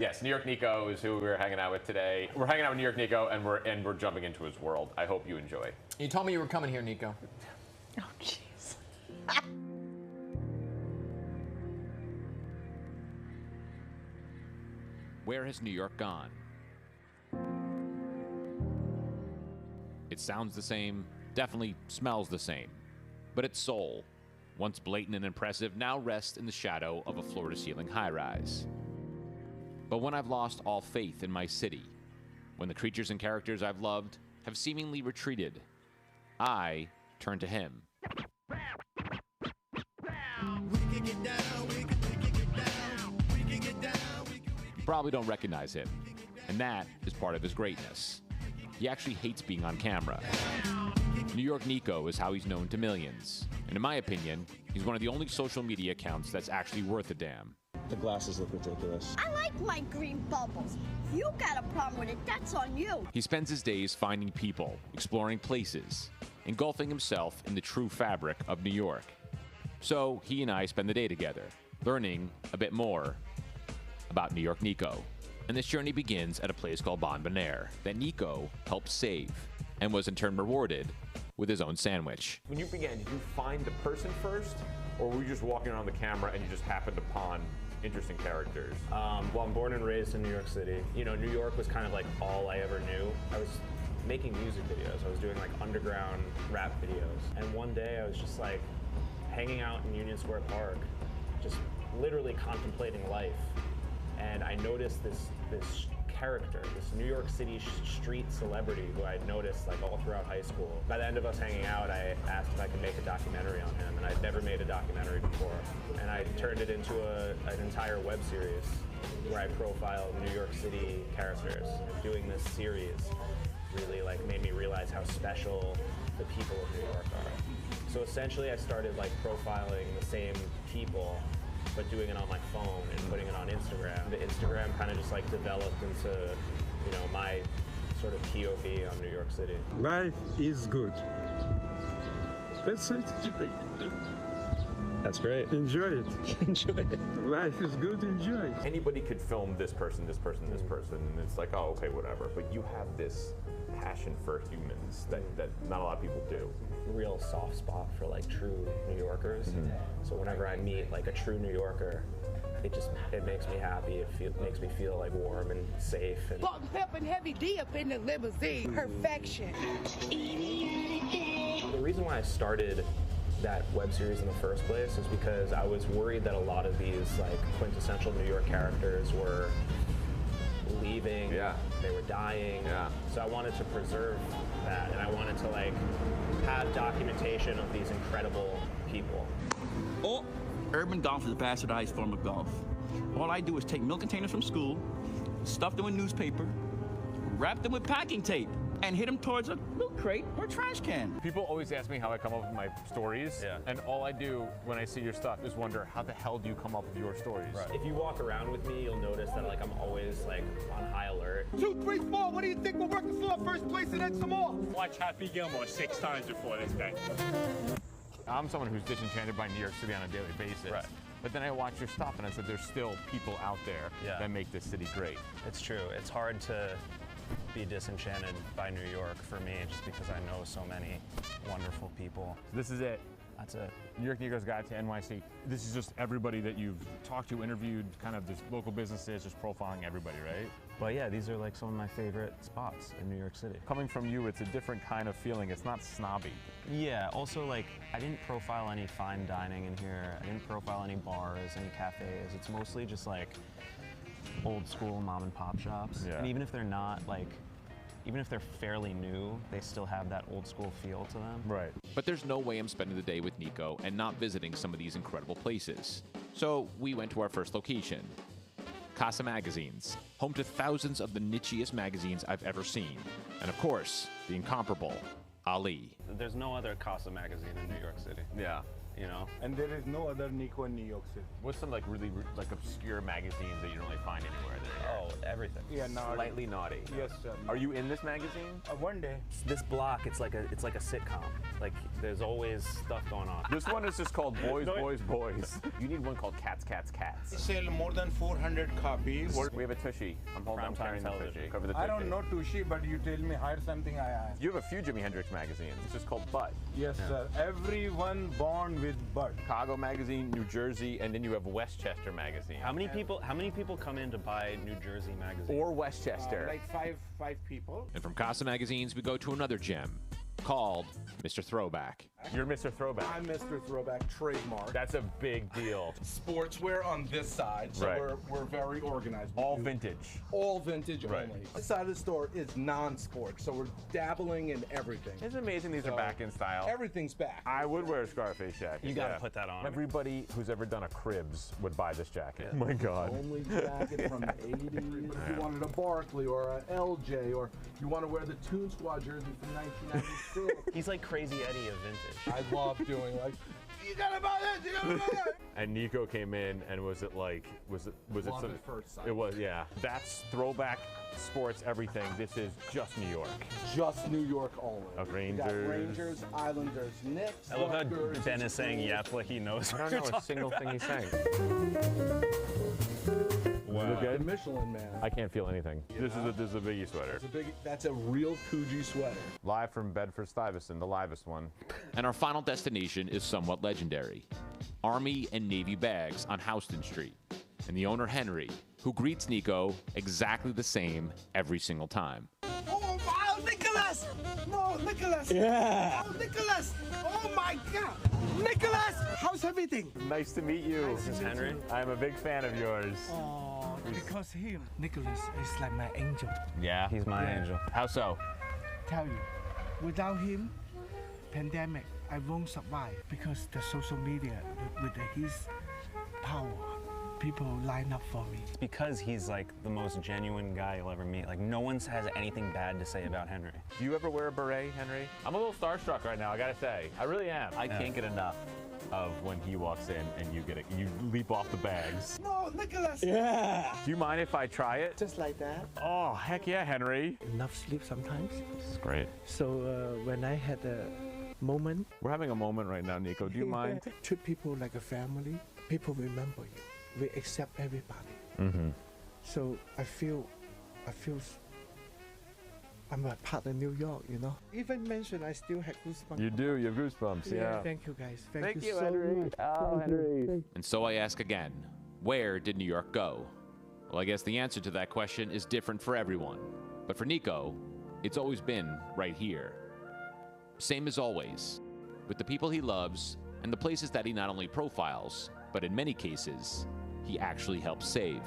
Yes, New York Nico is who we're hanging out with today. We're hanging out with New York Nico, and we're jumping into his world. I hope you enjoy. You told me you were coming here, Nico. Oh, jeez. Where has New York gone? It sounds the same, definitely smells the same. But its soul, once blatant and impressive, now rests in the shadow of a floor-to-ceiling high-rise. But when I've lost all faith in my city, when the creatures and characters I've loved have seemingly retreated, I turn to him. You probably don't recognize him, and that is part of his greatness. He actually hates being on camera. New York Nico is how he's known to millions, and in my opinion, he's one of the only social media accounts that's actually worth a damn. The glasses look ridiculous. I like my green bubbles. If you got a problem with it, that's on you. He spends his days finding people, exploring places, engulfing himself in the true fabric of New York. So he and I spend the day together, learning a bit more about New York Nico. And this journey begins at a place called Bon Bonaire that Nico helped save and was in turn rewarded with his own sandwich. When you began, did you find the person first, or were you just walking around the camera and you just happened upon interesting characters? Well, I'm born and raised in New York City. You know, New York was kind of like all I ever knew. I was making music videos. I was doing like underground rap videos. And one day I was just like hanging out in Union Square Park, just literally contemplating life. And I noticed this character, this New York City street celebrity who I'd noticed like all throughout high school. By the end of us hanging out, I asked if I could make a documentary on him, and I'd never made a documentary before. And I turned it into an entire web series where I profiled New York City characters. Doing this series really like made me realize how special the people of New York are. So essentially I started like profiling the same people, but doing it on my phone and putting it on Instagram. The Instagram kind of just like developed into, you know, my sort of POV on New York City. Life is good. That's it. That's great. Enjoy it. Enjoy it. Life is good, enjoy it. Anybody could film this person, this person, this person, and it's like, oh, okay, whatever. But you have this passion for humans that not a lot of people do. Real soft spot for like true New Yorkers. So whenever I meet like a true New Yorker, it makes me happy. It makes me feel like warm and safe. And Salt and pepper and heavy D up in the limousine. Perfection. the reason why I started that web series in the first place is because I was worried that a lot of these like quintessential New York characters were leaving, they were dying. So I wanted to preserve that, and I wanted to like have documentation of these incredible people. Oh, urban golf is a bastardized form of golf. All I do is take milk containers from school, stuff them with newspaper, wrap them with packing tape, and hit them towards a milk crate or trash can. People always ask me how I come up with my stories, and all I do when I see your stuff is wonder, how the hell do you come up with your stories? If you walk around with me, you'll notice that like I'm always like on high alert. 2, 3, 4. What do you think we're working for? First place and then some more. Watch Happy Gilmore 6 times before this guy. I'm someone who's disenchanted by New York City on a daily basis. But then I watch your stuff and I said there's still people out there that make this city great. It's true. It's hard to be disenchanted by New York for me, just because I know so many wonderful people. So this is it. That's it. New York Nico's Guide to NYC. This is just everybody that you've talked to, interviewed, kind of just local businesses, just profiling everybody, right? But yeah, these are like some of my favorite spots in New York City. Coming from you, it's a different kind of feeling. It's not snobby. Yeah, also like, I didn't profile any fine dining in here. I didn't profile any bars, any cafes. It's mostly just like old school mom and pop shops. And even if they're not like, even if they're fairly new, they still have that old school feel to them. Right. But there's no way I'm spending the day with Nico and not visiting some of these incredible places. So we went to our first location, Kasa Magazines, home to thousands of the nichiest magazines I've ever seen. And of course, the incomparable Ali. There's no other Kasa magazine in New York City. Yeah. You know? And there is no other Nico in New York City. What's some like really like obscure magazines that you don't really find anywhere? Oh, everything. Yeah, naughty. Slightly naughty. Yes, sir. Are you in this magazine? One day. This block, it's like a sitcom. Like there's always stuff going on. This one is just called Boys, Boys, Boys. You need one called Cats, Cats, Cats. We sell more than 400 copies. We have a tushy. I'm carrying the tushy. Cover the I tushy. don't know Tushy, but you tell me hire something, I hire. You have a few Jimi Hendrix magazines. It's just called Butt. Yes, sir. Everyone born with bud. Chicago magazine, New Jersey, and then you have Westchester magazine. How many people come in to buy New Jersey magazine? Or Westchester. Like five people. And from Kasa magazines, we go to another gem called Mr. Throwback. You're Mr. Throwback. I'm Mr. Throwback, trademark. That's a big deal. Sportswear on this side, so Right. we're very organized. All vintage. All vintage Right. only. This side of the store is non-sport, so we're dabbling in everything. It's amazing these are back in style. Everything's back. I would wear a Scarface jacket. You gotta put that on. Everybody who's ever done a Cribs would buy this jacket. Oh my God. Only jacket from the 80s. If you wanted a Barkley or a LJ, or you want to wear the Toon Squad jersey from 1996. He's like Crazy Eddie of vintage. I love doing like, you gotta buy this, you gotta buy that. And Nico came in, and was it Love some- at first sight. It was, yeah. That's Throwback sports everything. This is just New York. Just New York only. We got Rangers. Rangers, Islanders, Knicks. I love how Rutgers, Ben is saying yep like he knows. I don't know a single thing he's saying. Wow. Is it good? The Michelin Man. I can't feel anything. This is a Biggie sweater. That's a real Coogee sweater. Live from Bedford-Stuyvesant, the livest one. And our final destination is somewhat legendary. Army and Navy bags on Houston Street. And the owner, Henry, who greets Nico exactly the same every single time. Oh, wow, Nicholas! No, Nicholas! Yeah! Oh, Nicholas! Oh my God! Nicholas! How's everything? Nice to meet you. This is Henry. I'm a big fan of yours. Oh, because him, Nicholas is like my angel. Yeah? He's my angel. How so? Tell you, without him, pandemic, I won't survive because the social media with his power, people line up for me. It's because he's like the most genuine guy you'll ever meet. Like no one has anything bad to say about Henry. Do you ever wear a beret, Henry? I'm a little starstruck right now, I gotta say. I really am. I can't get enough of when he walks in and you leap off the bags. No, Nicholas! Yeah. Do you mind if I try it? Just like that. Oh, heck yeah, Henry. Enough sleep sometimes. This is great. So when I had a moment, We're having a moment right now, Nico. Do you mind? treat people like a family. People remember you. We accept everybody. Mm-hmm. So I feel I'm a part of New York, you know. Even mentioned, I still had goosebumps. You do. You have goosebumps. Yeah. Thank you, guys. Thank you, so Henry. much. Oh, Thank you. Henry. And so I ask again, where did New York go? Well, I guess the answer to that question is different for everyone. But for Nico, it's always been right here. Same as always, with the people he loves and the places that he not only profiles, but in many cases, he actually helps save.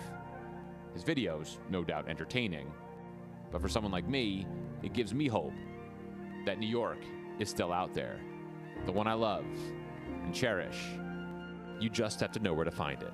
His videos, no doubt entertaining, but for someone like me, it gives me hope that New York is still out there. The one I love and cherish. You just have to know where to find it.